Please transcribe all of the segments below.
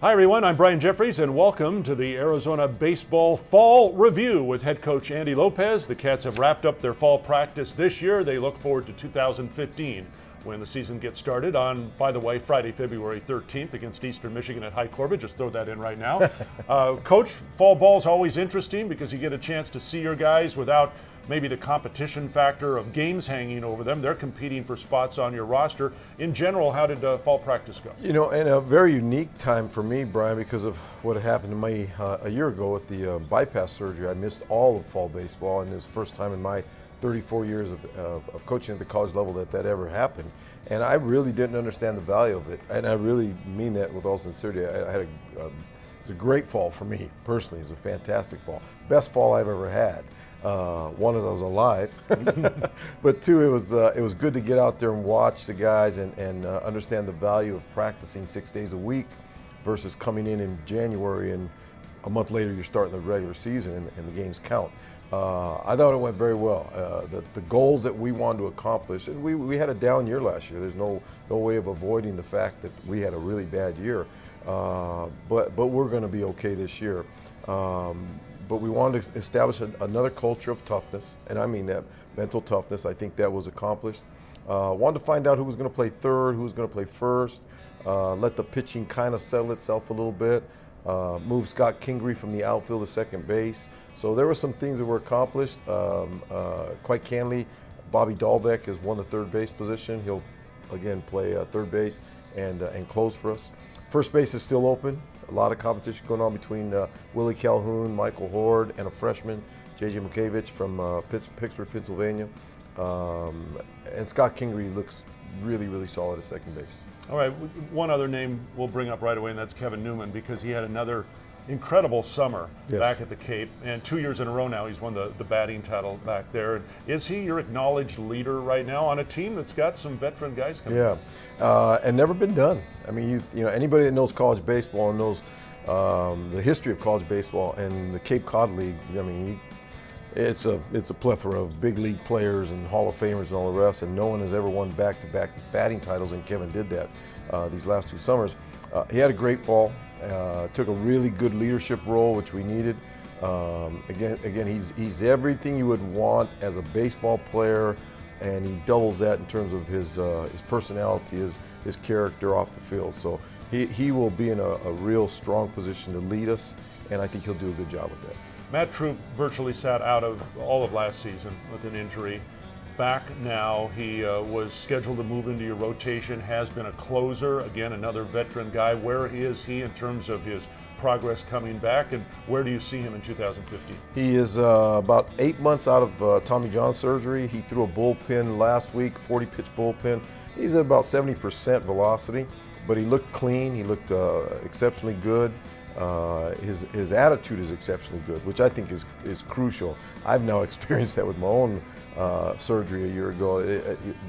Hi everyone, I'm Brian Jeffries and welcome to the Arizona Baseball Fall Review with head coach Andy Lopez. The Cats have wrapped up their fall practice this year. They look forward to 2015 when the season gets started on, by the way, Friday, February 13th against Eastern Michigan at High Corbett. Just throw that in right now. Coach, fall ball is always interesting because you get a chance to see your guys without maybe the competition factor of games hanging over them. They're competing for spots on your roster. In general, how did fall practice go? You know, and a very unique time for me, Brian, because of what happened to me a year ago with the bypass surgery. I missed all of fall baseball, and it was the first time in my 34 years of coaching at the college level that ever happened. And I really didn't understand the value of it, and I really mean that with all sincerity. I had it was a great fall for me personally. It was a fantastic fall, best fall I've ever had. One, as I was alive, but two, it was good to get out there and watch the guys and understand the value of practicing 6 days a week versus coming in January and a month later you're starting the regular season and the games count. I thought it went very well. The goals that we wanted to accomplish, and we had a down year last year. There's no way of avoiding the fact that we had a really bad year, but we're going to be okay this year. But we wanted to establish another culture of toughness, and I mean that, mental toughness. I think that was accomplished. Wanted to find out who was going to play third, who was going to play first, let the pitching kind of settle itself a little bit, move Scott Kingery from the outfield to second base. So there were some things that were accomplished. Quite candidly, Bobby Dahlbeck has won the third base position. He'll, again, play third base and close for us. First base is still open. A lot of competition going on between Willie Calhoun, Michael Horde, and a freshman, J.J. Mukavich from Pittsburgh, Pennsylvania. And Scott Kingery looks really, really solid at second base. All right, one other name we'll bring up right away, and that's Kevin Newman, because he had another incredible summer back at the Cape, and 2 years in a row now he's won the batting title back there. Is he your acknowledged leader right now on a team that's got some veteran guys coming? Yeah, and never been done. I mean, you know, anybody that knows college baseball and knows the history of college baseball and the Cape Cod League, I mean, it's a plethora of big league players and Hall of Famers and all the rest, and no one has ever won back-to-back batting titles, and Kevin did that these last 2 summers. He had a great fall. Took a really good leadership role, which we needed. Again, he's everything you would want as a baseball player, and he doubles that in terms of his personality, his character off the field. So he will be in a real strong position to lead us, and I think he'll do a good job with that. Matt Troop virtually sat out of all of last season with an injury. Back now, he was scheduled to move into your rotation, has been a closer, again, another veteran guy. Where is he in terms of his progress coming back, and where do you see him in 2015? He is about 8 months out of Tommy John surgery. He threw a bullpen last week, 40-pitch bullpen. He's at about 70% velocity, but he looked clean. He looked exceptionally good. His attitude is exceptionally good, which I think is crucial. I've now experienced that with my own surgery a year ago.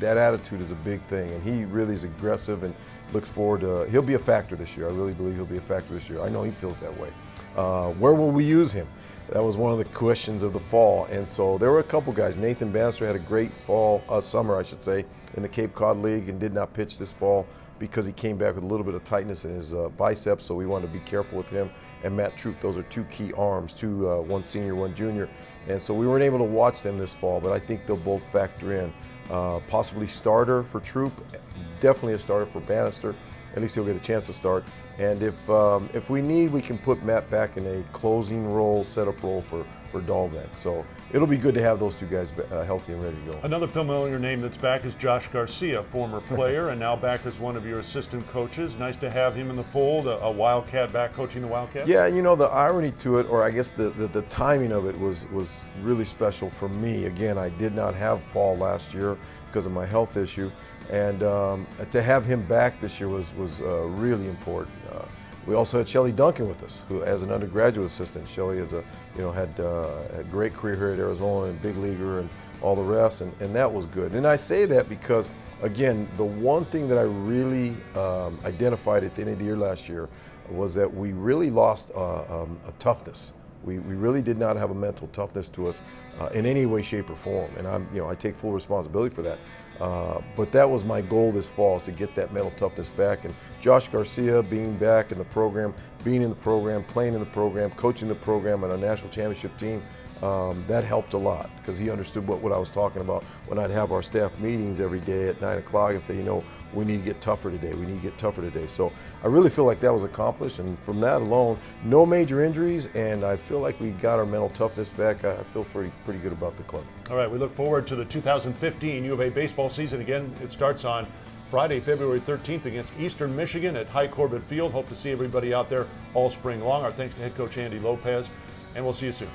That attitude is a big thing, and he really is aggressive and looks forward to. He'll be a factor this year. I really believe he'll be a factor this year. I know he feels that way. Where will we use him? That was one of the questions of the fall, and so there were a couple guys. Nathan Bannister had a great summer, I should say, in the Cape Cod League, and did not pitch this fall because he came back with a little bit of tightness in his biceps, so we wanted to be careful with him. And Matt Troop, those are 2 key arms, one senior, one junior, and so we weren't able to watch them this fall, but I think they'll both factor in. Possibly starter for Troop, definitely a starter for Bannister. At least he'll get a chance to start. And if we need, we can put Matt back in a closing role, setup role for Dahlbeck. So it'll be good to have those 2 guys healthy and ready to go. Another familiar name that's back is Josh Garcia, former player and now back as one of your assistant coaches. Nice to have him in the fold, a Wildcat back coaching the Wildcats. Yeah, you know, the irony to it, or I guess the timing of it was really special for me. Again, I did not have fall last year because of my health issue. And to have him back this year was really important. We also had Shelly Duncan with us, who, as an undergraduate assistant, Shelly had a great career here at Arizona and big leaguer and all the rest, and that was good. And I say that because, again, the one thing that I really identified at the end of the year last year was that we really lost a toughness We really did not have a mental toughness to us in any way, shape, or form, and I take full responsibility for that. But that was my goal this fall, is to get that mental toughness back. And Josh Garcia being back in the program, being in the program, playing in the program, coaching the program, and a national championship team, that helped a lot, because he understood what I was talking about when I'd have our staff meetings every day at 9 o'clock and say, we need to get tougher today. We need to get tougher today. So I really feel like that was accomplished, and from that alone, no major injuries, and I feel like we got our mental toughness back. I feel pretty good about the club. All right, we look forward to the 2015 U of A baseball season. Again, it starts on Friday, February 13th against Eastern Michigan at High Corbett Field. Hope to see everybody out there all spring long. Our thanks to head coach Andy Lopez, and we'll see you soon.